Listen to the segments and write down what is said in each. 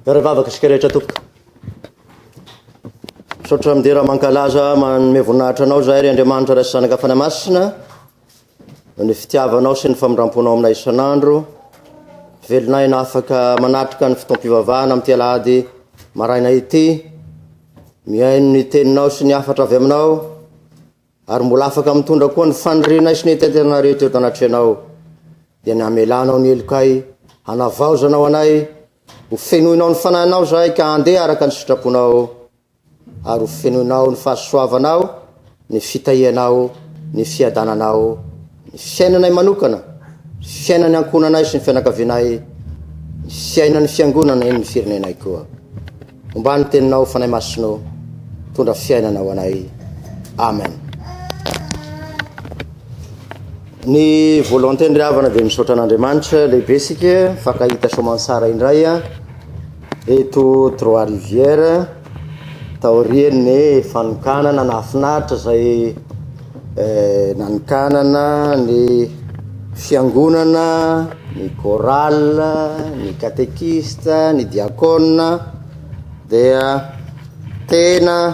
Revavaka sika rehetra tompoko misaotra amin'izay raha mankalaza manome voninahitra anao zahay ry Andriamanitra raha sy zanaka fanamasina ny fitiavanao sy ny famindramponao aminay isan'andro velonay na afaka manatrika ny fotoam-pivavahana amin'ity alahady maraina ity mihaino ny teninao sy ny afatra avy aminao ary mbola afaka mitondra koa ny fanirinay sy ny tetena rehetra eto anatrehanao dia ny amelanao ny elokay hanavaozanao anay ho fenoinao ny fanahinao zahay ka andeha araka ny sitraponao ary ho fenoinao ny fahasoavanao ny fitahianao ny fiadananao ny fiainanay manokana ny fiainany ankonanay sy ny fianakavinay ny fiainany fiangonana eny ny firenenay koa ombany teninao fanay masinao tondra fiainanao anay amen. Ny volonté-ny ravana dia misaotra an'Andriamanitra lehibe sika fakahita somansara indray eto Trois-Rivières taoriany fanokanana nahafinaritra zay nanokanana ny fiangonana ny chorale ny catéchiste ny diakona dia tena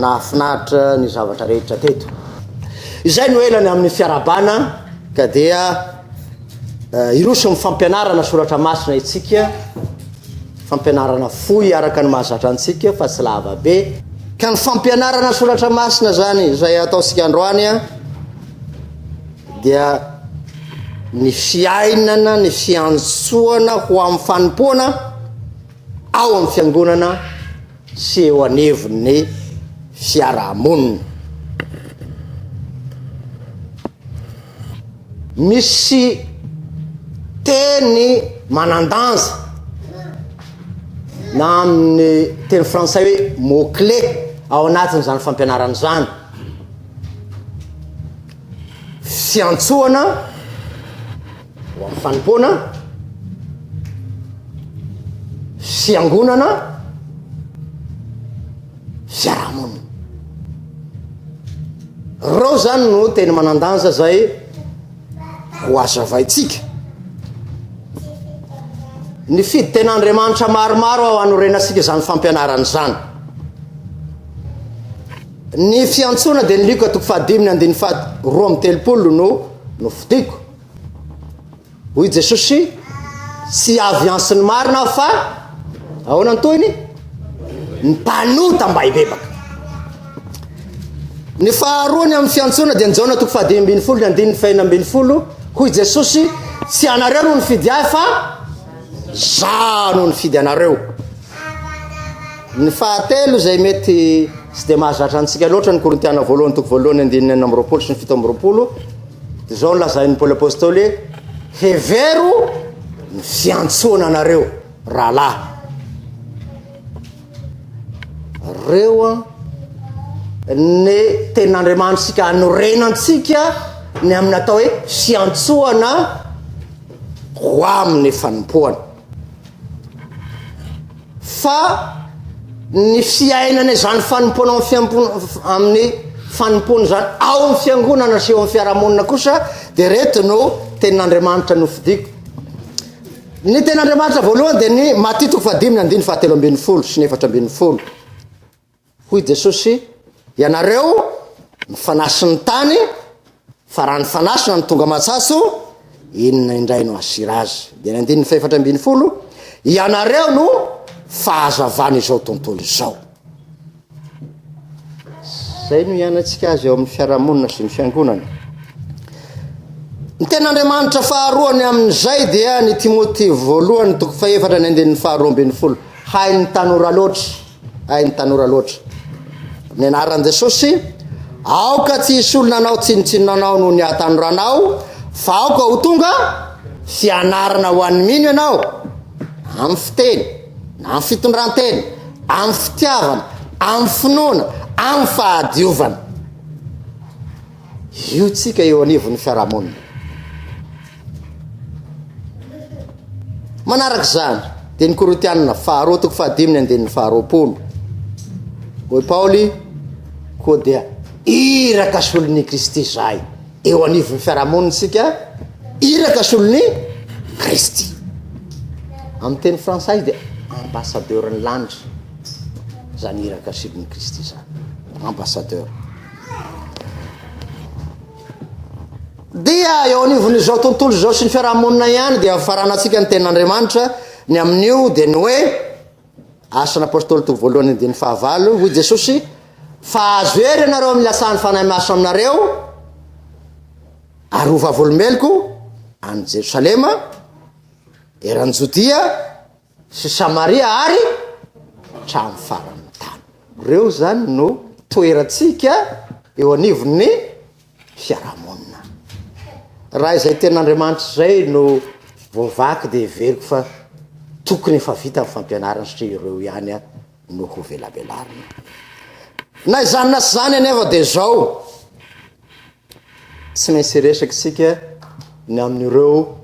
nahafinaritra ny zavatra rehetra teto. Izay no elany amin'ny fiarabana ka dia iroso ny fampianarana soratra masina itsika fampianarana fohy araka ny mahazatra antsika fa tsy lava be ka ny fampianarana soratra masina zany zay ataosika androany dia ny fiainana ny fiantsoana ho amin'ny fanompoana ao amin'ny fiangonana sy eo aneviny fiarahamonina. Misy teny manandanja na amin'ny teny frantsay hoe mot-clé ao anatin' zany fampianarana zany fiantsoana ho amin'ny fanompoana fiangonana fiarahamonina reo zany no teny manandanja zay ho azavaitsika ny fidy ten'Andriamanitra maromaro ao anorenasika zany fampianarana zany. Ny fiantsoana dia niliko atoko 5:2 no fidiko hoy Jesosy tsy avy ansyny marina fa ahoana antoiny ny mpanota mba hibebaka. Ny faharoany amin'ny fiantsoana dia Jaona 5:2 hoy Jesosy tsy anareo no nifidy ahy fa za no nifidy anareo. Ny fahatelo zay mety sy dia mahazatra antsika loatra ny Korintiana 1:2 sy 7:20 zao lazain'ny Paoly apôstôly hevero ny fiantsoana anareo rahalahy reo ny tenin'Andriamanitra anorenantsika ny amin'ny atao hoe fiantsoana ho amin'ny fanompoana fa ny fiainana zany fanompoana amin'ny fanompoana zany ao amin'ny fiangonana sy eo amin'ny fiarahamonina kosa dia reto no tenin'Andriamanitra no fidiko. Ny tenin'Andriamanitra voalohany dia ny Matthieu 5:17 sy 4:20 hoy Jesosy ianareo mifanasy ny tany fa raha ny fanasina ny tonga matsatso inona indray no asira azy. Dia ny 4:20 ianareo no fahazavana izao tontolo izao. Zay no ianatsika azy eo amin'ny fiarahamonina sy ny fiangonana. Ny ten'Andriamanitra faharoany amin'izay dia ny Timoty 1:4-2 hainy tanora loatra ny anaran'i Jesosy aoka tsy hisy olona anao tsinotsinonanao no ny atanoranao fa aoka ho tonga fianarana ho an'ny mino ianao amin'ny fiteny na amin'ny fitondranteny amin'ny fitiavana amin'ny finoana amin'ny fahadiovana. Io tsika eo anivon'ny fiarahamonina. Manaraka zany dia ny Korintiana 2:5-20 hoy Paoly koa dia iraka solon'ny Kristy zay eo anivon'ny fiarahamonitsika iraka solon'ny Kristy amin'ny teny frantsay dia ambassadeur ny lanitra zany iraka solon'ny Kristy zany ambassadeur dia eo anivon'izao tontolo zao sy ny fiarahamonina ihany dia faranantsika ny tenin'Andriamanitra ny amin'io dia ny hoe asan'apôstôly to voalohany dia ny fahavalo hoy Jesosy fa azo ery ianareo amin'ny lasan'ny fanahy maso aminareo ary ho vavolombeloko any Jerosalema eran'ny Jodia sy Samaria ary hatramy faran'ny tany reo zany no toerantsika eo anivon'ny fiarahamonina raha izay tenin'Andriamanitra zay no voavaky dia everiko fa tokony efa vita amin'ny fampianarana satria ireo ihany no ho velabelarina na izany na sy zany anefa dia zao tsy maintsy resaky sika ny amin'ireo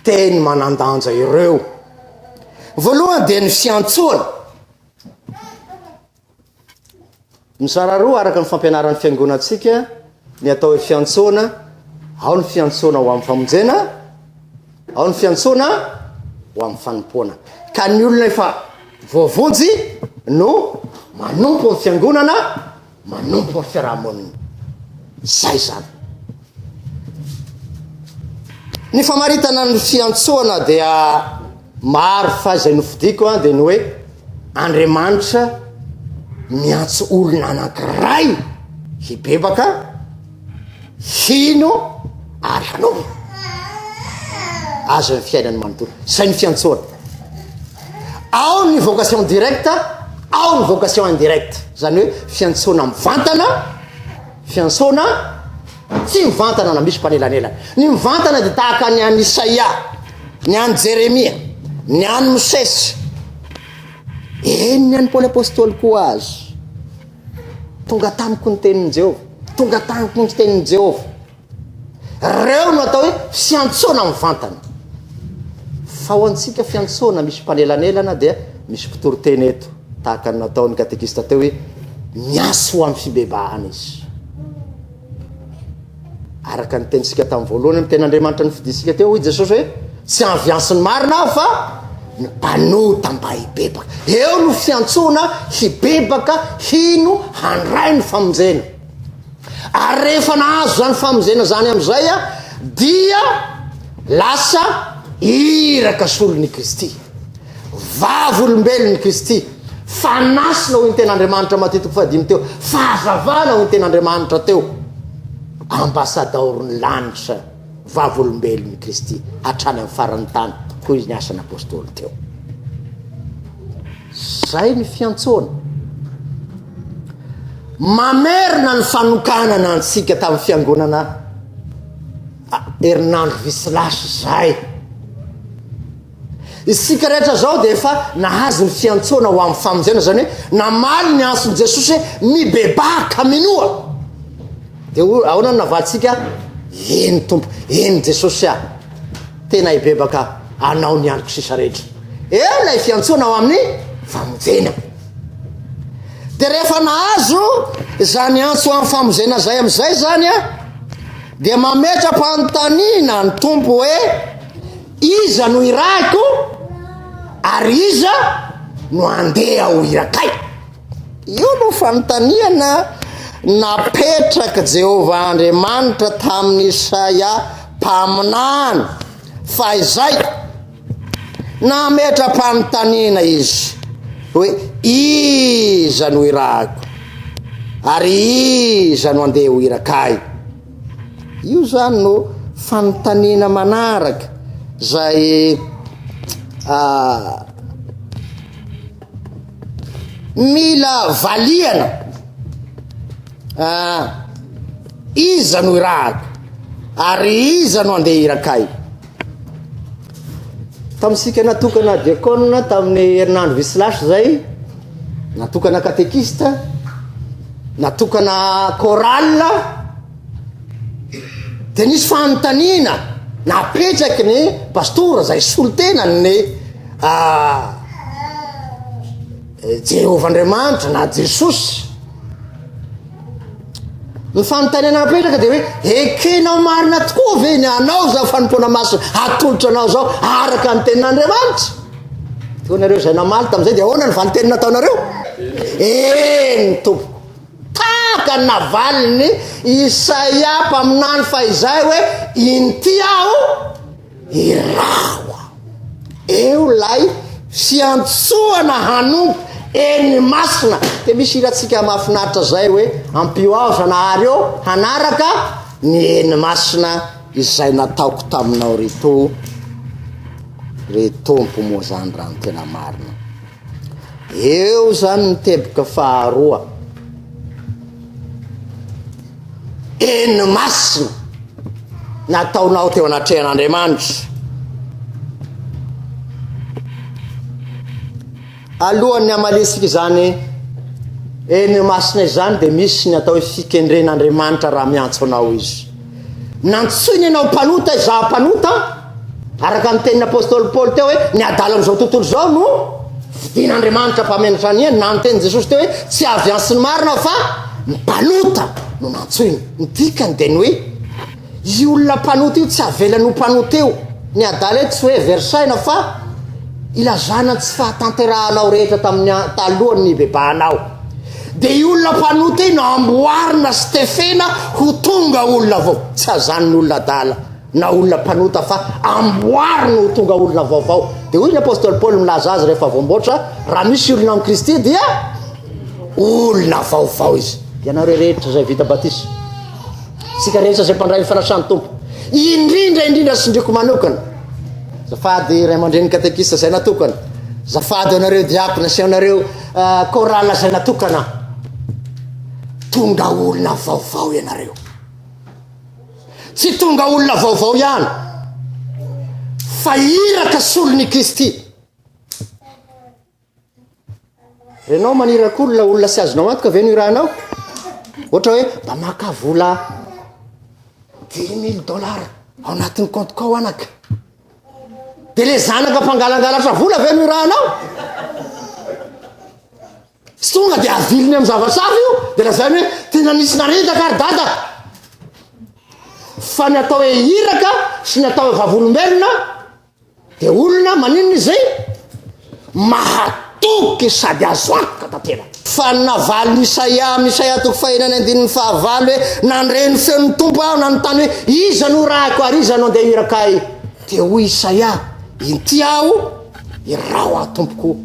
teny manandanja ireo voalohany dia ny fiantsoana mizara roa araka ny fampianaran'ny fiangonantsika ny atao hoe fiantsoana ao ny fiantsoana ho amin'ny famonjena ao ny fiantsoana ho amin'ny fanompoana ka ny olona efa voavonjy no manompo ny fiangonana manompo ny fiarahamonina zay zany ny famaritana ny fiantsoana dia maro fa izay nofidiko dia ny hoe Andriamanitra miantso olona anankiray hibebaka hino ary hanomby azo ny fiainany manontolo zay ny fiantsoana ao ny vocation directe ao ny vocation indirecte zany hoe fiantsoana mivantana fiantsoana tsy mivantana na misy mpanelanelana ny mivantana dia tahaka ny any Isaia ny any Jeremia ny any Mosesy ny any Paoly apôstôly koa azy tonga tamiko ny tenin'i Jehovah tonga tamiko ny tenin'i Jehovah reo no atao hoe fiantsoana mivantana fa ho antsika fiantsoana misy mpanelanelana dia misy mpitoroteny eto tahaka ny nataon'ny katekista teo hoe miaso ho amin'ny fibebahana izy araka ny tenitsika tamin'ny voalohany amin'ny ten'Andriamanitra ny fidisika teo hoy Jesosy hoe tsy anviansiny marina aho fa ny mpanota mba hibebaka eo no fiantsoana hibebaka hino handray ny famonjena ary rehefa nahazo zany famonjena zany amin'izay dia lasa iraka solon'ny Kristy vavolombelon'ny Kristy fanasina hoy ny ten'Andriamanitra matetiky fahadimy teo fahazavana hoy ny ten'Andriamanitra teo ambasadaor'ny lanitra vavolombelon'ny Kristy hatrany amin'ny faran'ny tany hoy ny asan'ny apôstôly teo zay ny fiantsoana mamerina ny fanokanana antsika tamin'ny fiangonana herinandro visilasy zay isika rehetra zao dia efa nahazo ny fiantsoana ho amin'ny famonjena zany hoe namaly ny anson'i Jesosy hoe mibebaka minoa dia ahoana no navalintsika eny tompo eny Jesosy tena hibebaka anao ny androko sisa rehetra eo lay fiantsoana ao amin'ny famonjena dia rehefa nahazo zany antso amin'ny famonjena zay amin'izay zany dia mametra-panontaniana ny tompo hoe iza no irako ary iza no andeha ho irakay io no fanontaniana napetraka Jehovah Andriamanitra tamin'ny Isaia mpaminany fa izay nametra-panontaniana izy hoe iza no irako ary iza no andeha ho irakay io zany no fanontaniana manaraka zay mila valiana iza no irako ary iza no andeha irakay tamintsika natokana diakona tamin'ny herinandro visilasy zay natokana katekista natokana korala dia nisy fanontaniana napetraky ny pastora zay solontenany ny Jehovah Andriamanitra na Jesosy ny fanontaniana apetraka dia hoe ekenao marina tokoa ve ny anao zao fanompona masina atolotra anao zao araka ny tenin'Andriamanitra toa nareo zay namaly tamin'izay dia ahoana ny valitenina ataonareo ny tompoko tahaka navaliny Isaia mpaminany fa izay hoe inty aho irawa eo lay fiantsoana hanompo eny masina dia misy iratsika mahafinaritra zay hoe ampio aho zanahary eo hanaraka ny eny masina izay nataoko taminao retompo moa zany raha ny tena marina eo zany niteboka faharoa eny masina nataonao teo anatrehan'Andriamanitra alohan'ny amalesika zany eny masina izany dia misy ny atao hoe fikendren'Andriamanitra raha miantso anao izy nantsoiny ianao mpanota izaho mpanota araka ny tenin'ny apôstôly Paoly teo hoe ny adala amin'izao tontolo zao no vidin'Andriamanitra mpamenatra ny eny na ny teny Jesosy teo hoe tsy avy ansy ny marina fa mpanota no nantsoiny ny dikany dia ny hoe io olona mpanota io tsy avelan'ny ho mpanota eo ny adala eo tsy hoe versaina fa ilazana tsy fahatanterahanao rehetra talohan'ny bebanao dia io olona mpanota io namboarina Stefena ho tonga olona vao tsy hazan'ny olona adala na olona mpanota fa amboarina ho tonga olona vaovao dia hoy ny apôstôly Paoly milaza azy rehefa voamboatra raha misy olona amin'ny Kristy dia olona vaovao izy ianareo rehetra zay vita batisa sika rehetra zay mpandray ny fanasany tompo indrindra sindriko manokana zafady ray aman-dreny katekista zay natokana zafady anareo diakona sy anareo korala zay natokana tonga olona vaovao ianareo tsy tonga olona vaovao ihany fa iraka solon'ny Kristy renao maniraka olona sy azonao antoka ve no irahanao ohatra hoe mba maka vola $10,000 ao anatin'ny compte ao anaka dia le zanaka mpangalangalatra vola ve no irahanao sy tonga dia aviliny amin'ny zavatsara io dia lazany hoe tena nisy naretaka ary dada fa ny atao hoe iraka sy ny atao hoe vavolombelona dia olona maninona izay mahatoky sady azo antoka tantena fa navaly Isaia toko fahenany andininy fahavalo hoe nandreny feon'ny tompo aho nanontany hoe iza no rahako ary iza no andeha irakay dia hoy Isaia inty aho irao aho tompoko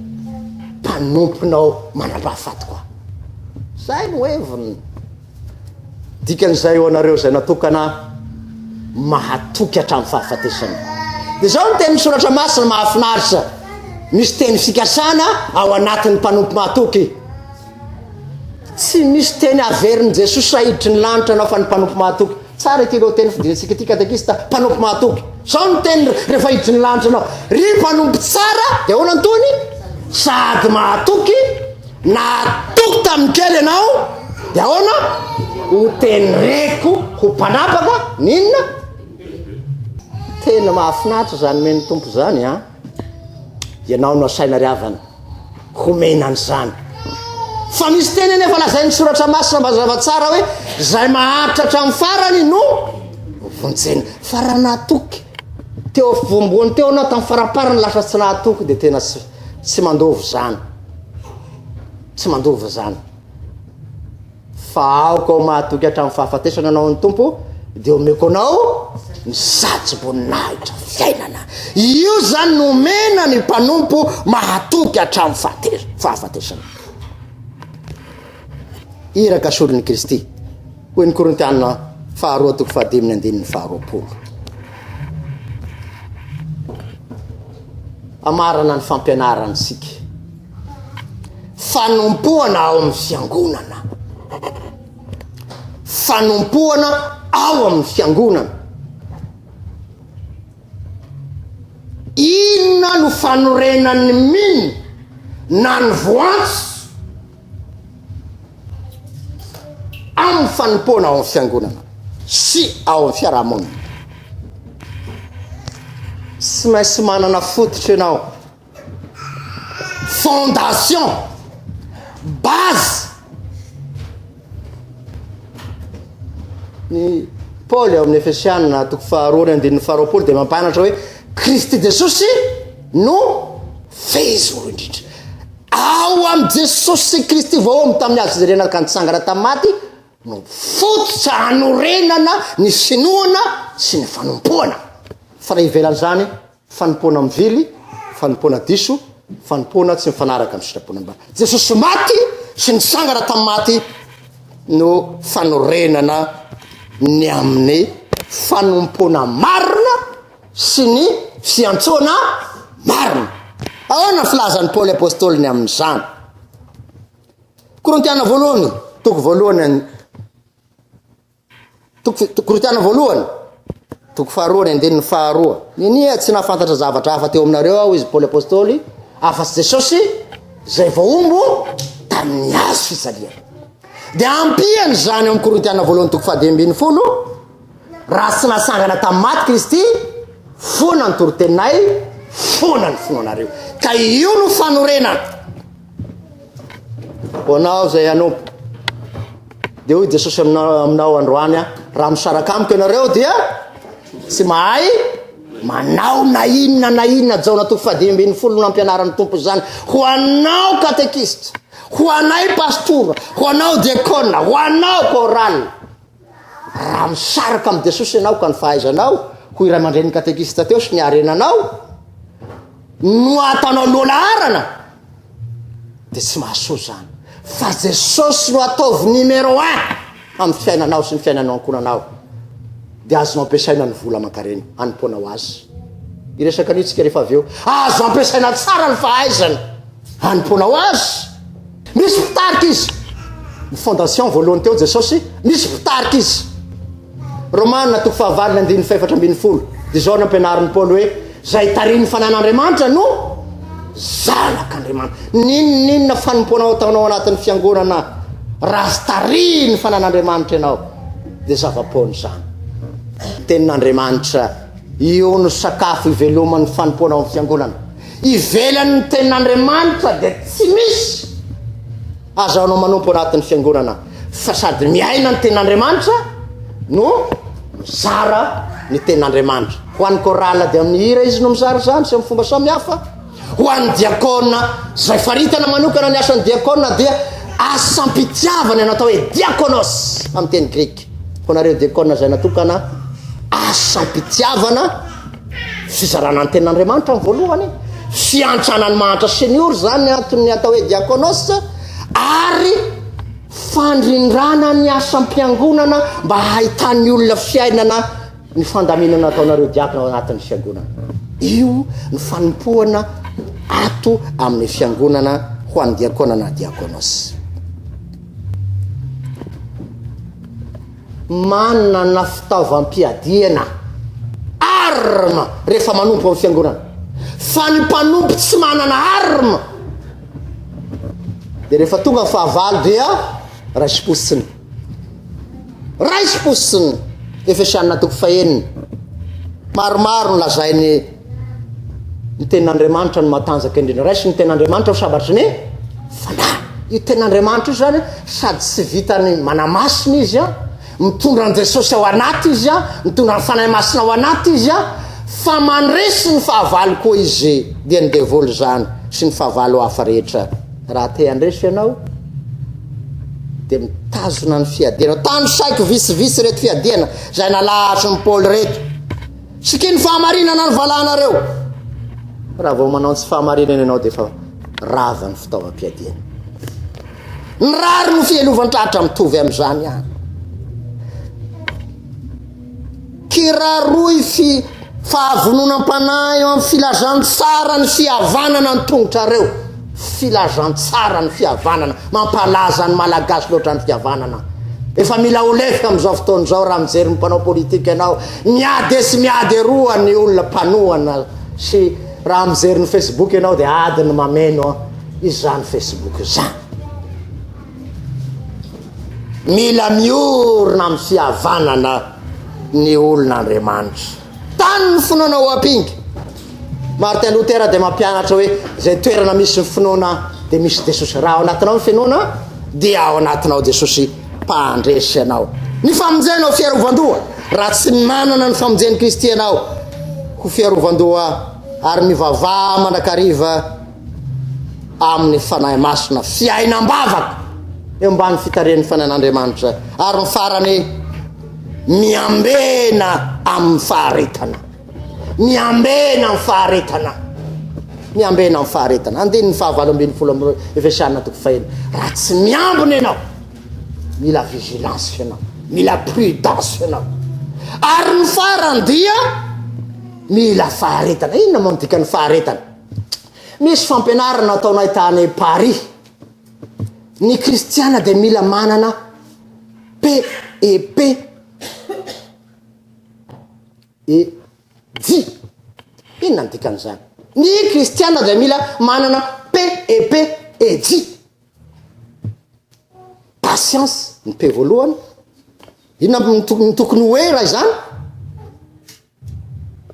mpanomponao manam-pahafaty koa zay no heviny dikan'izay eo anareo zay natokana mahatoky hatramin'ny fahafatesana dia zao no teny misoratra masina mahafinaritra misy teny fikasana ao anatin'ny mpanompo mahatoky tsy misy teny averin'i Jesosy sahiditry ny lanitra anao fa ny mpanompo mahatoky tsara ity leo teny fidinitsika ity katekista mpanompo mahatoky zao no teny rehefa hiditry ny lanitra anao ry mpanompo tsara dia ahoana antony sady mahatoky natoky tamin'ny kely ianao dia ahoana ho teny reko ho mpanapaka ninona tena mahafinaritra zany men'ny tompo zany a ianao no asaina riavana homenany zany fa misy teny nefa lazay ny soratra masina mazava tsara hoe zay maharitra hatramin'ny farany no vonjena fa raha nahatoky teo vomboany teo anao tamin'ny faraparany lasa tsy nahatoky dia tena tsy mandovy zany tsy mandovy zany fa aoko ao mahatoky hatramin'ny fahafatesana anao ny tompo dia omeko anao ny satsy-boninahitra fiainana io zany nomena ny mpanompo mahatoky hatramin'ny fahafatesana iraka solon'ny Kristy hoy ny Korintiana faharoa toko fahadimy andininy faharoapolo amarana ny fampianarana sika fanompoana ao amin'ny fiangonana fanompoana ao amin'ny fiangonana inona no fanorenan'ny miny na ny voantso amin'ny fanompoana ao amin'ny fiangonana sy ao amin'ny fiarahamonina tsy maintsy manana fototra ianao fondation base ny Paul amin'ny Efesiana toko faharoa andin'ny faharoapolo dia mampanatra hoe Kristy Jesosy no fehezoro indrindra. Ao am Jesosy Kristy vao tamin'ny azo zerena ka nitsangana tamin'ny maty no fototra hanorenana ny finoana sy ny fanompoana. Fa raha ivelan'izany fanompoana mivily, fanompoana diso, fanompoana tsy mifanaraka amin'ny sitrapon'ny mbara. Jesosy maty sy nitsangana tamin'ny maty no fanorenana ny amin'ny fanompoana marina sy ny fiantsoana marina. Ahoana filazan'ny Paoly apôstôly amin'izany? Korintiana voalohany toko voalohany Korintiana voalohany toko faharoa andininy faharoa. Ninia tsy nahafantatra zavatra hafa teo aminareo ao izy Paoly apôstôly afa-tsy Jesosy zay vaombo tamin'ny hazo fijaliana. Dia ampiany zany amin'ny Korintiana voalohany toko fahadimy-ambinifolo raha tsy nasangana tamin'ny maty Kristy fona ny toroteninay fona ny fonanareo ka io no fanorenana ho anao zay anompo. Dia hoy Jesosy aminao androany raha misaraka amiko ianareo dia tsy mahay manao na inona jaona toko fahadimy-ambinifolo no ampianaran'ny tompo zany ho anao katekista, ho anay pastora, ho anao diakona, ho anao choral. Raha misaraka amin'ny Jesosy ianao ka ny fahaizanao hoy iray mandren'ny katekista teo sy ny arenanao no ataonao lohalarana dia tsy mahasoa zany. Fa Jesosy no ataovy numéro 1 amin'ny fiainanao sy ny fiainanao ankonanao dia azonao ampiasaina ny vola aman-kareny hanompoanao azy. Iresaka anitsika rehefa avy eo azo ampiasaina tsara ny fahaizana hanompoanao azy. Misy pitarika izy ny fondation voalohany teo Jesosy misy pitarika izy. Romanina toko fahavalo andininy faefatra ambin'ny folo dia zao nampianarin'ny Paoly hoe zay tariny fanan'Andriamanitra no zanak'Andriamanitra. Ninona fanompoanao ataonao anatin'ny fiangonana raha sy tariny fanan'Andriamanitra ianao dia zava-pony zany. Tenin'Andriamanitra io no sakafo iveloman'ny fanompoanao amin'ny fiangonana. Ivelan'ny tenin'Andriamanitra dia tsy misy azaonao manompo anatin'ny fiangonana fa sady miaina ny tenin'Andriamanitra no mizara ny tenin'Andriamanitra. Ho an'ny korala dia amin'ny hira izy no mizara zany sy amin'ny fomba samihafa. Ho an'ny diakona zay faritana manokana ny asan'ny diakona dia asampitiavana natao hoe diakonos amin'ny teny grika. Ho nareo diakona zay natokana asampitiavana fizarana ny tenin'Andriamanitra amin'ny voalohany, fiantranany mahantra senior zany antony atao hoe diakonos, ary fandrindrana ny asam-piangonana mba hahitan'ny olona fiainana ny fandaminana ataonareo diakona anatin'ny fiangonana. Io ny fanompoana ato amin'ny fiangonana ho an'ny diakona na diakonos. Manana fitaovam-piadiana arma rehefa manompo amin'ny fiangonana. Fa ny mpanompo tsy manana arma dia rehefa tonga fahavalo dia raisiposiny Efesiana toko fahenina maromaro ny lazainy ny tenin'Andriamanitra no matanjaka indrindra. Raisy ny tenin'Andriamanitra ho sabatry ny fanahy. Io tenin'Andriamanitra io zany sady tsy vitany manamasina izy mitondra ny Jesosy ao anaty izy mitondra ny fanahy masina ao anaty izy fa mandresy ny fahavalo koa izy dia ny devoly zany sy ny fahavalo hafa rehetra. Raha te handresy ianao dia mitazona ny fiadiana. Tany saiko visivisy reto fiadiana zay nalahatra ny Paoly reto. Siky ny fahamarinana ny valanareo. Raha vao manao tsy fahamarinana ianao dia fa rava ny fitaovam-piadiana. Ny rary no fielovan'ny tratra mitovy amin'izany ihany. Kiraroy fahavononam-panahy eo amin'ny filazantsara ny fihavanana ny tongotrareo. Filazantsara ny fihavanana mampalaza ny malagasy loatra ny fihavanana. Efa mila olefy amin'izao fotoan'izao raha mijery ny mpanao politika ianao miady sy miady eroa ny olona mpanohana sy raha mijery ny Facebook ianao dia adiny mameno izany Facebook izany. Mila miorina amin'ny fihavanana ny olon'Andriamanitra. Tany ny finoana ho ampingy. Martin Luther dia mampianatra hoe zay toerana misy ny finoana dia misy Jesosy. Raha ao anatinao ny finoana dia ao anatinao Jesosy mpandresy anao. ny famonjenao fiarovan-doha raha tsy manana ny famonjeny Kristy anao ho fiarovan-doha ary mivavaha mandrakariva amin'ny fanahy masina fiainam-bavaka eo ambany fitaren'ny fanain'Andriamanitra ary ny farany miambena amin'ny faharetana miambena amin'ny faharetana miambena amin'ny faharetana andininy fahavalo ambin'ny folo amin'ny Efesianina toko fahiny raha tsy miambina ianao mila vigilance ianao mila prudence ianao ary ny farany dia mila faharetana inona moa midika ny faharetana misy fampianarana ataonay tany Paris ny kristiana dia mila manana PEP et J inona ny dikan'izany ny kristiana dia mila manana PEP et J patience ny P voalohany inona ny tokony hoe raha izany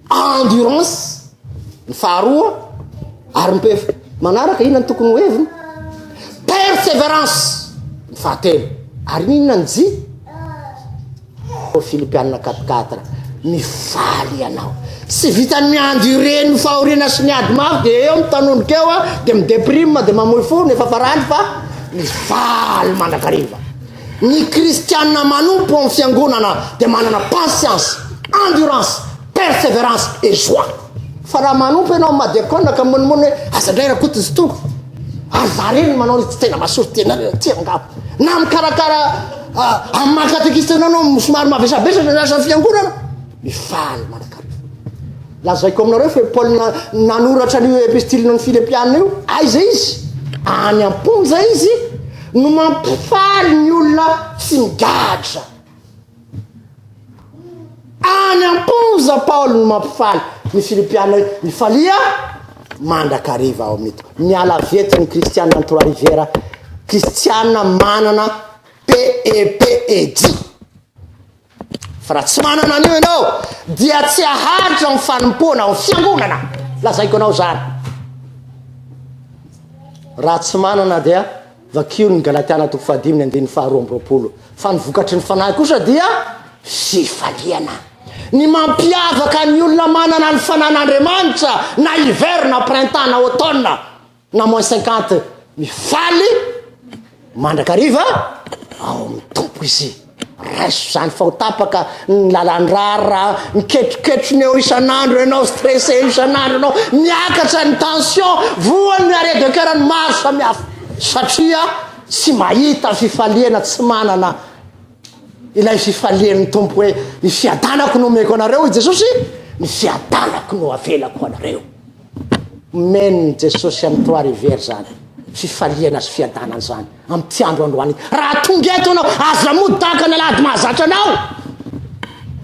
endurance ny faharoa ary ny P manaraka inona ny tokony hoeviny persévérance ny fahatelo ary inona ny J Filipianina 4:4 mifaly ianao tsy vitany mienduré ny fahoriana sy ny ady mafy dia eo mitanondroka eo dia mideprime dia mamoy fo nefa farany fa mifaly mandrakariva ny kristianina manompo amin'ny fiangonana dia manana patience endurance persévérance et joie fa raha manompo ianao madiakona ka monimony hoe azandray raha koty zitoko ary vareny manao tsy tena masory tena ty angabo na mikarakara amin'ny mahakatekista anao somary mavesabesatra nasan'ny fiangonana mifaly mandrakariva lazaiko aminareo fa Paul nanoratra an'io epistile ny Filipianina io aiza izy any am-ponja izy no mampifaly ny olona sy migadra any am-ponja Paul no mampifaly ny Filipianina mifalia mandrakariva ao mito miala vety ny kristianina Trois Rivières kristianina manana PEP et J fa raha tsy manana an'io ianao dia tsy aharitra ny fanimpona amin'ny fiangonana lazaiko anao zany raha tsy manana dia vakio ny Galatiana toko 5:12 fa ny vokatry ny fanahy kosa dia fifaliana ny mampiavaka ny olona manana ny fanan'Andriamanitra na hiver na printemps na automne na -50 mifaly mandrakariva ao amin'ny tompo izy raiso zany fa ho tapaka ny lalandrara miketroketro ny eo isan'andro ianao stressé isan'andro ianao miakatra ny tension voany arrêt de cœur ny maro samihafa satria tsy mahita fifaliana tsy manana ilay fifalian'ny tompo hoe ny fiadanako no omeko anareo i Jesosy ny fiadanako no avelako anareo meny Jesosy amin'ny Trois Rivières zany fifaliana sy fiadanana zany amin'ny ty andro androany raha tonga eto anao aza mody tahaka ny alady mahazatra anao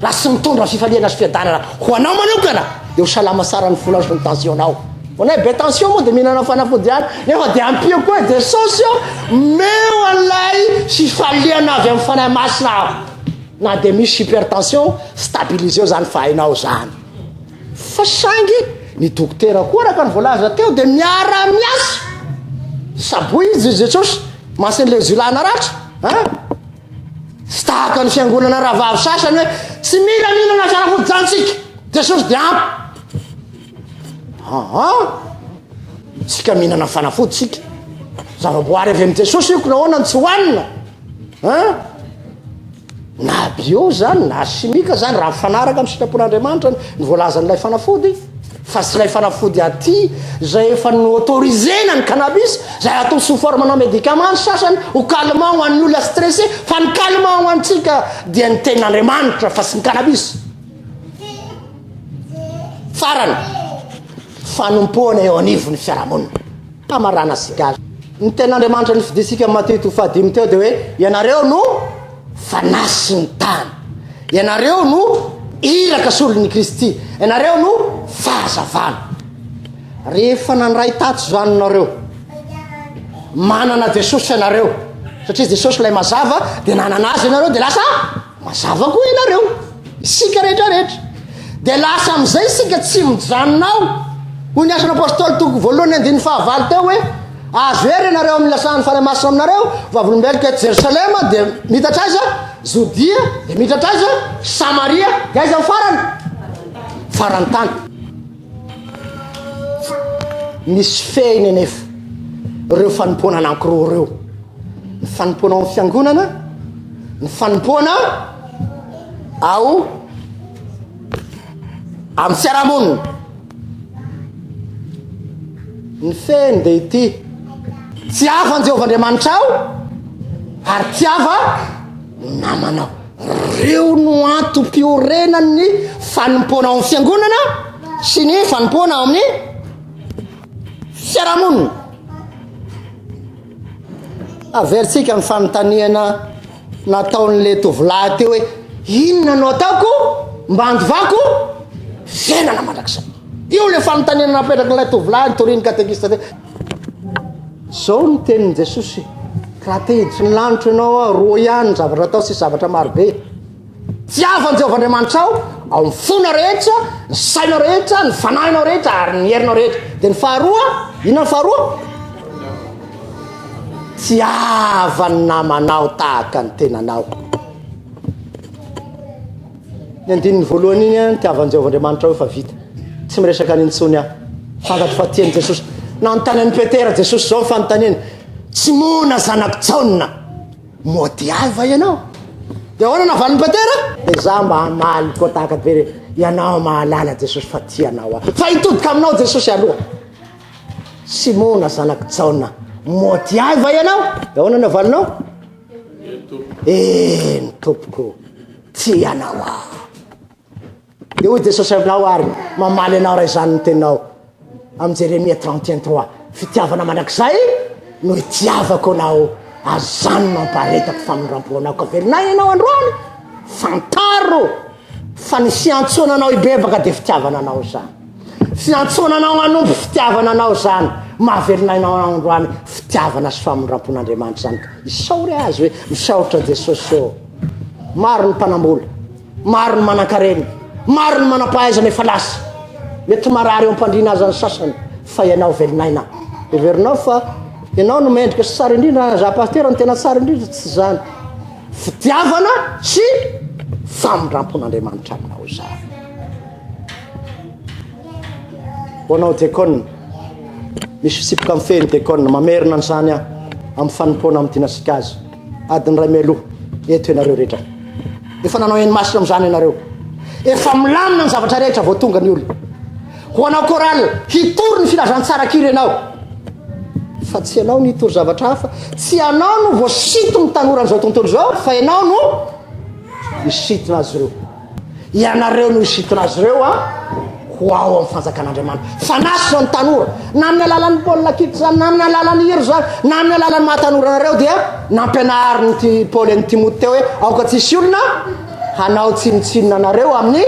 raha tsy mitondra fifaliana sy fiadanana ho anao manokana dia ho salama tsara ny folany sy ny tensionnao onay be tension moa dia mihinana fanafody any nefa dia ampio koa Jesosy meo an'ilay fifaliana avy amin'ny fanahy masina na dia misy hypertension stabiliseo zany fa hainao zany fa saingy ny dokotera koa raka ny voalaza teo dia miara-miasa saboy izy Jesosy masin'le zulana ratra sy tahaka ny fiangonana rahavavy sasany hoe tsy mila mihinana fanafody zantsika Jesosy dia ampy tsika mihinana fanafody tsika zavaboary avy amin'ny Jesosy io nahoana tsy hohanina na bio zany na simika zany raha mifanaraka amin'ny sitrapon'Andriamanitra ny voalazan'ilay fanafody fa tsy ilay fanafody aty zay efa ny autorisena ny cannabis zay atao sous forme-na médicament sasany ho calmant ho an'ny olona stressé fa ny calmant ho antsika dia ny tenin'Andriamanitra fa tsy ny cannabis farany fanompoana eo anivon'ny fiarahamonina hamarana sika ny tenin'Andriamanitra ny fidisika Matteo 5:5 teo dia hoe ianareo no fanasy ny tany ianareo no iraka solon'ny Kristy ianareo no fahazavana rehefa nandray tatso zany nareo manana Jesosy ianareo satria Jesosy lay mazava dia nanana azy ianareo dia lasa mazava koa ianareo isika rehetrarehetra dia lasa amin'izay isika tsy mijanonao hoy ny asan'ny apôstôly toko voalohany 9:9 teo hoe azo ery ianareo amin'ny lasan'ny fanahy masina aminareo vavolombeloko eto Jerosalema dia mitatra aza Zodia de mitratra aza Samaria de aiza farany tany misy fehiny nefa reo fanompoana anankiroa reo ny fanompoana amin'ny fiangonana ny fanompoana ao amin'ny fiarahamonina ny fehiny de ity tiava ny Jehovandriamanitra ao ary tiava namanao reo no antom-piorenany fanompoana ao amin'ny fiangonana sy ny fanompoana ao amin'ny fiarahamonina aversika ny fanontaniana nataon'le tovolahy teo hoe inona no ataoko mba handovako fiainana mandrakizay io le fanontaniana napetraka ilay tovolahy nitoriny katekista teo zao ny tenin'i Jesosy raha te hiditry ny lanitra ianao roa ihany zavatra atao sy zavatra marobe tiavany Jehovandriamanitra ao amin'ny fona rehetra ny sainao rehetra ny fanahinao rehetra ary ny herinao rehetra de ny faharoa inona ny faharoa tiavany namanao tahaka ny tenanao ny andininy voalohany iny ny tiavany Jehovandriamanitra ao efa vita tsy miresaka nintsony aho fantatro fa tiany Jesosy nanontany an'i Petera Jesosy zao fanontaniany tsy mona zanaky Jaona moa tiava ianao de ahoana navaliny Petera de za mba hamaly koa tahaka be ianao mahalala Jesosy fa tianao fa hitodika aminao Jesosy aloha Simona zanaky Jaona moa tiava ianao de ahoana navalinao ny tompoko tianao de hoy Jesosy aminao ary mamaly anao raha izany ny teninao amin'ny Jeremia 31:3 fitiavana mandrakizay no itiavako anao azany mamparetako famindrampona ka velinay ianao androany fantaro fa ny fiantsonanao ibebaka de fitiavana anao zany fiantsonanao anompo fitiavana anao zany mahavelinainao androany fitiavana sy famindrampon'Andriamanitra zany isaory azy hoe misaotra Jesosy o maro ny mpanambola maro ny manan-karena maro ny manam-pahaizana efa lasa mety marary eo ampandrina azy ny sasany fa ianao velinaina everinao fa ianao no mendrika sy tsara indrindra za pasteur ny tena tsara indrindra tsy zany fitiavana sy famindrampon'Andriamanitra aminao zany hoanao diakona misy fisipoka amin'ny fehiny diakona mamerina an'izany aho amin'ny fanompoana amin'ny dinasika azy adiny ray mialoha eto ianareo rehetra efa nanao eny masina amin'izany ianareo efa milamina ny zavatra rehetra vao tonga ny olona ho anao koraly hitory ny filazantsara kiry ianao fa tsy ianao no hitory zavatra hafa tsy ianao no voasito ny tanoran'izao tontolo zao fa ianao no hisitona azy ireo ianareo no hisitona azy ireo ho ao amin'ny fanjakan'Andriamanitra fanasina ny tanora na amin'ny alalan'ny Paul kity zany na amin'ny alalan'ny Hiro zany na amin'ny alalan'ny mahatanora nareo dia nampianariny ty Paul ny Timothée hoe aoka tsisy olona hanao tsinitsinina anareo amin'ny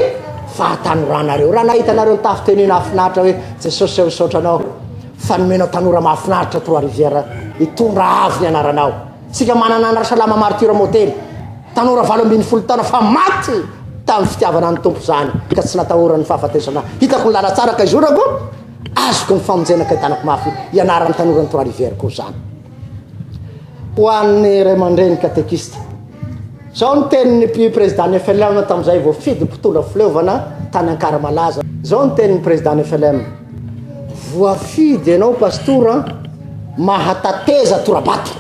fahatanorana raha nahita anareo ny tafitenina afinaritra hoe Jesosy eo misaotra anao fanomenao tanora mahafinaritra Trois-Rivières hitondra avy ny anaranao tsika manana anara salama martyr modely tanora 20 taona fa maty tamin'ny fitiavana ny tompo zany ka tsy natahorany fahafatesana hitako ny lala tsara ka izorako azoko ny famonjena ka hitanako mafy ianarany tanora ny Trois-Rivières koa zany ho an'ny ray aman-dreny katekista zao ny tenin'ny président ny FLM tamin'izay vao fidy mpitondra fileovana tany Ankaramalaza zao ny tenin'ny président ny FLM voafidy ianao pastora mahatateza torabato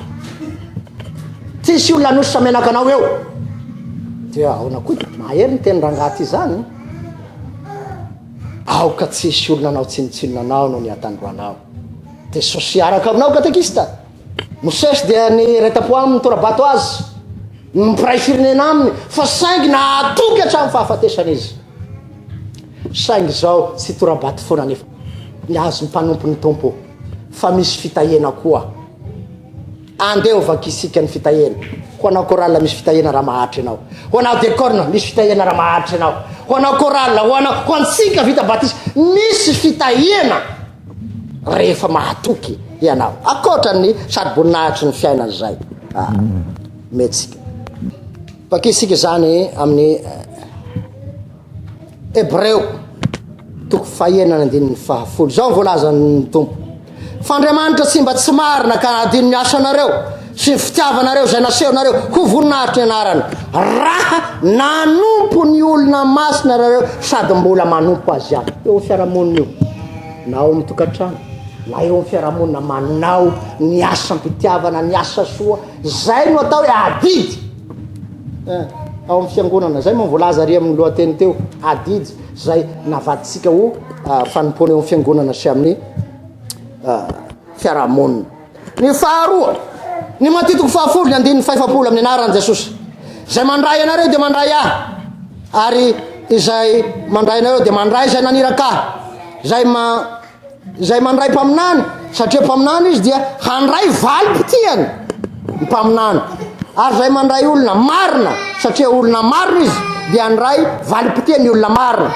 tsisy olona nososa menaka anao eo dia aona koa mahery ny teny rangaty zany aoka tsisy olona anao tsinitsinina anao no ny atandroanao de sosiaraka aminao katekista mosesy dia ny retapo aminy torabato azy mpiray firenena aminy fa saingy nahatoky hatramin'ny fahafatesana izy saingy zao tsy torabato foana nefa ny azo mpanompo ny tompo fa misy fitahena koa andeo vakisika ny fitahena ho anao korala misy fitahena raha mahatry anao ho anao diacorne misy fitahena raha mahatry anao ho anao korala ho antsika vita batisa misy fitahena rehefa mahatoky ianao akotrany sady boninahitry ny fiainana zay metsika vakisika zany amin'ny Hebreo toko fahenana andininy fahafolo zao voalazany tompo fa Andriamanitra tsy mba tsy marina ka adino ny asanareo sy ny fitiavanareo zay nasehonareo ho voninahitry ny anarany raha nanompo ny olona masina nareo sady mbola manompo azy ahy eo fiarahamonina io na ao amin'ny tokantrano na eo amin'ny fiarahamonina manao ny asam-pitiavana ny asa soa zay no atao hoe adidy ao amin'ny fiangonana zay moa voalaza ary amin'ny lohateny teo adidy zay navaditsika ho fanompony eo amin'ny fiangonana sy amin'ny fiarahamonina ny faharoa ny matitiko fahafolo ny andininy fahefapolo amin'ny anaran'i Jesosy zay mandray anareo dia mandray ahy ary izay mandray anareo dia mandray izay naniraka ahy zay mandray mpaminany satria mpaminany izy dia handray valim-potiany ny mpaminany ary zay mandray olona marina satria olona marina izy dia handray valim-potiany ny olona marina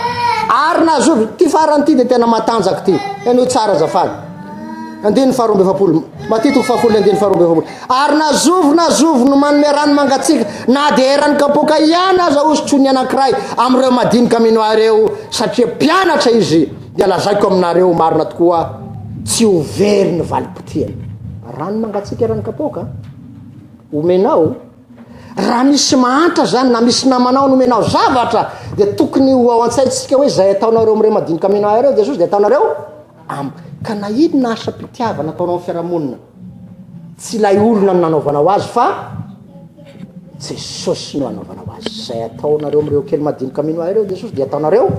ary nazovy ty farany ty dia tena matanjaka ty eno tsara zafady andininy faharoa fapolo matitiko fahafolo andininy faharoa fapolo ary nazovo no manome rano mangatsika na dia erany kapoka ihany aza osotrony anankiray am'ireo madinika minoareo satria mpianatra izy dia lazaiko aminareo marina tokoa tsy overy ny valim-potiany rano mangatsika erany kapoka omenao raha misy mahantra zany na misy namanao nomenao zavatra dia tokony ho ao an-tsaitsika hoe zay ataonareo am'ireo madinika minoareo Jesosy dia ataonareo ka na inona asa-pitiavana ataonao amin'ny fiarahamonina tsy ilay olona no nanaovanao azy fa Jesosy no anaovanao azy zay ataonareo am'ireo kely madinika minoareo Jesosy dia ataonareo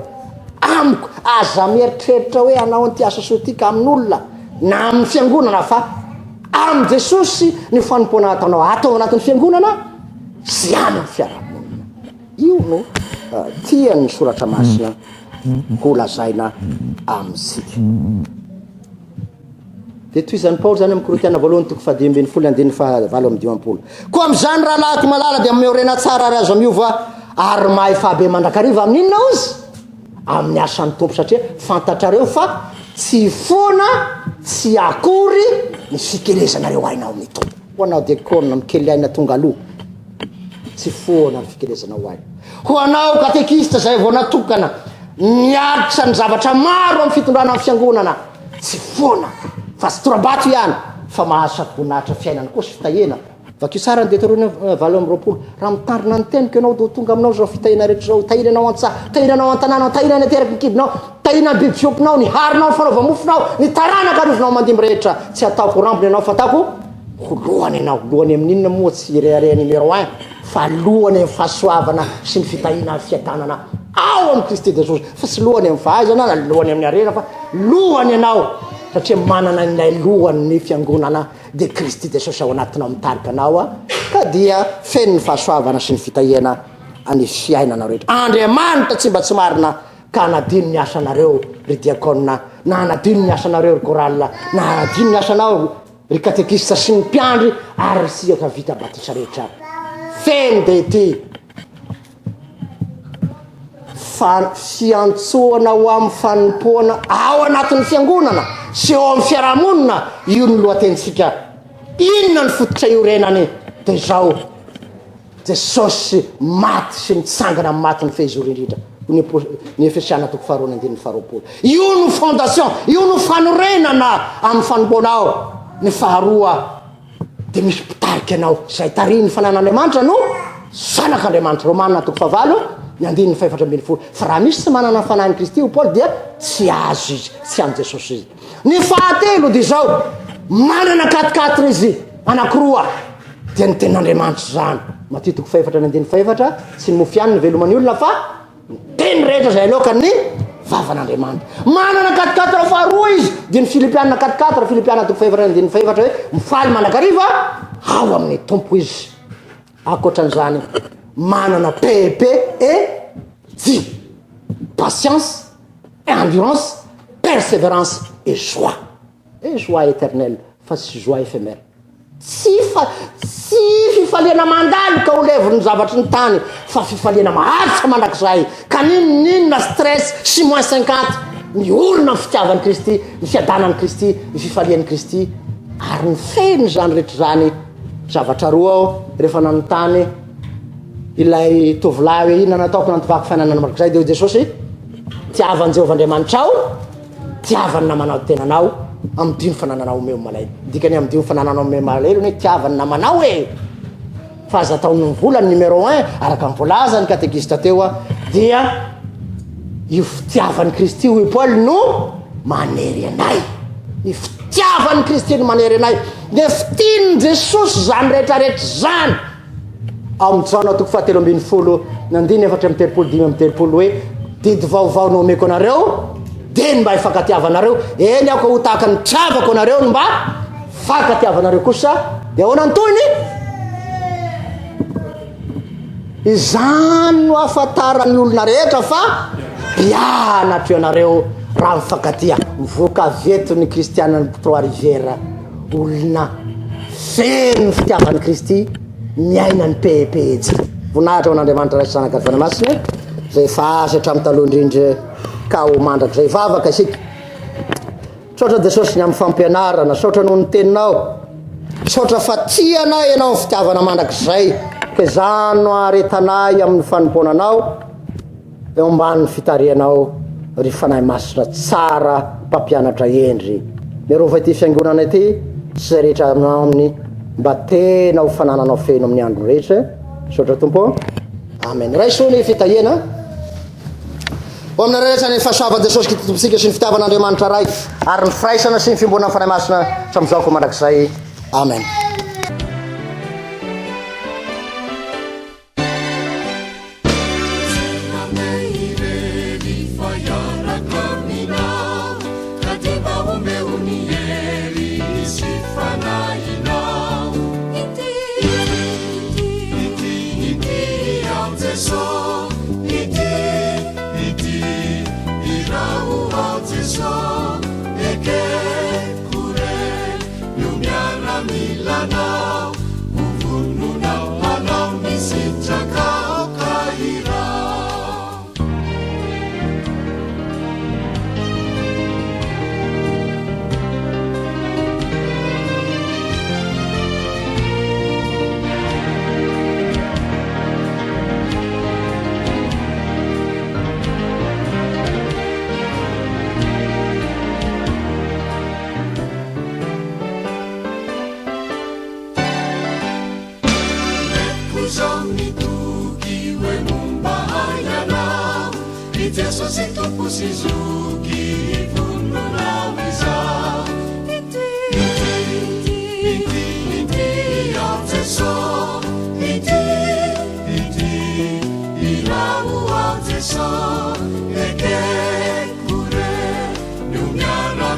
amiko aza mieritreritra hoe anao anty asa sotika amin'olona na amin'ny fiangonana fa am Jesosy ny fanompona ataonao atao anatin'ny fiangonana sy any amin'ny fiarahamonina io no tian'ny soratra masina ho lazaina amintsika dia toy izany Paoly zany amin'ny Korintiana voalohany toko fahadimy folo andininy fahavalo amin'ny dimampolo koa amin'izany raha lahako malala dia miorena tsara ary azo miova ary mahay fahabe mandrakariva amin'inona izy amin'ny asan'ny tompo satria fantatrareo fa tsy foana tsy akory ny fikelezanareo ainao amin'ny tompo ho anao diakona mikely aina tonga aloha tsy foana ny fikelezanao aina ho anao katekista zay vao natokana miaritra ny zavatra maro amin'ny fitondrana amin'ny fiangonana tsy foana fa tsy torabato ihany fa mahasaky voninahitra fiainana koa sy fitahena vakio tsara ny Deutéronome valo amby roapolo raha mitandrina ny teniko ianao dia tonga aminao zao fitahena rehetra zao tahiranao an-tsaha tahiranao an-tanànao tahirana ateraky nikidinao tahirana ny biby fiompinao ny harinao ny fanaova-mofonao ny taranaka ariovinao mandimby rehetra tsy ataoko rambony ianao fa ataoko lohany ianao lohany amin'inona moa tsy rearea numéro 1 fa lohany amin'ny fahasoavana sy ny fitahina fiadanana ao amin'ny Kristy Jesosy fa tsy lohany amin'ny fahaizana na lohany amin'ny arena fa lohany ianao satria manana ilay lohany ny fiangonana dia Kristy Jesosy ao anatinao mitarika anao ka dia feno ny fahasoavana sy ny fitahena any fiainanao rehetra Andriamanitra tsy mba tsy marina ka anadino ny asanareo ry diakona na anadino ny asanareo ry korala na anadino ny asanao ry katekista sy ny mpiandry ary siaka vita batisa rehetra feno dia ty fiantsoana ho amin'ny fanompoana ao anatin'ny fiangonana sy eo amin'ny fiarahamonina io ny lohatenitsika inona ny fototra iorenany dia zao Jesosy maty sy mitsangana amin'ny maty ny fehizory indrindra ny Efesiana toko faharoa andininy faharoapolo io no fondation io no fanorenana amin'ny fanompoana ao ny faharoa dia misy mpitarika anao zay tariny fanan'Andriamanitra no zanak'Andriamanitra Romanina toko fahavalo ny andininy faefatra ambin'ny folo fa raha misy tsy manana fanahiny Kristy io Paoly dia tsy azo izy tsy amin'ny Jesosy izy ny fahatelo dia zao manana 4 izy anakiroa dia ny tenin'Andriamanitra zany matitoko faefatra ny andininy faefatra sy ny mofiany ny velomany olona fa teny rehetra zay aloakany ny vavan'Andriamanitra manana 4 faharoa izy dia ny Filipiana 4 Filipiana toko faefatra ny andininy faefatra hoe mifaly manakariva ao amin'ny tompo izy akoatran'izany manana paix et vie patience endurance persévérance et joie éternelle fa tsy joie éphémère tsy fifaliana mandany ka ho levony zavatra ny tany fa fifaliana maharitra mandrakizay ka ninona stress sy moins 50 ny olona ny fitiavan'i Kristy ny fiadanan'i Kristy ny fifalian'i Kristy ary ny feny zany rehetra zany zavatra roa ao rehefa nanontany ilay tovolahy hoe inona nataoko nantovako fiainanana marak'izay dia Jesosy tiavan'i Jehovah Andriamanitra ao tiavany namanao tenanao am'dino fanananao meo malay dikany am'dino fanananao meo malay hoe tiavany namanao e fa aza ataon'ny volany numéro 1 araka ny volazany katekista teo a dia io fitiavan'ny Kristy hoy Paul no manery anay io fitiavan'ny Kristy no manery anay ne fitian'i Jesosy zany rehetrarehetra zany ao amin'ny Jaona toko 7:70 nandiny 4:35 hoe didy vaovao no omeko anareo de mba ifakatiavanareo eny aho ka ho tahaka ny tiavako anareo no mba fakatiavanareo kosa de ahoana antoiny izany no ahafantaran'ny olona rehetra fa mpianatra ianareo raha mifakatia mivoaka vetony kristianany Trois Rivières olona feno fitiavan'ny Kristy miaina ny pehepehetsy voninahitra ho an'Andriamanitra ray sanaka ny fanamasina zay fahasatra amin'ny taloha indrindra ka ho mandraka zay vavaka isika sotra Jesosy ny amin'ny fampianarana sotra noho ny teninao sotra fatiana ianao fitiavana mandrakizay ka zano aretanay amin'ny fanompoananao eo ambany fitarianao ry fanahy masina tsara mpampianatra endry mirova ity fiangonana ity sy zay rehetra aminy mba tena ho fanananao feno amin'ny andro rehetra sotra tompo amen raiso ny fitahiana ho amina rehetra ny fahasoava Jesosy Kristy sy ny fitiavan'Andriamanitra ray ary ny firaisana sy ny fimbonana ny fanahy masina samizao mandrakizay amen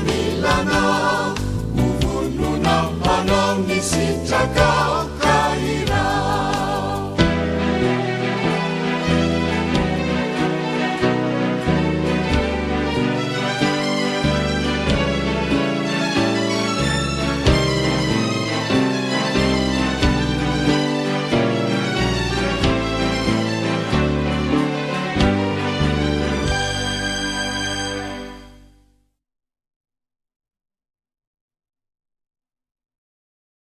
Milana, uvununa, anam nisitraka.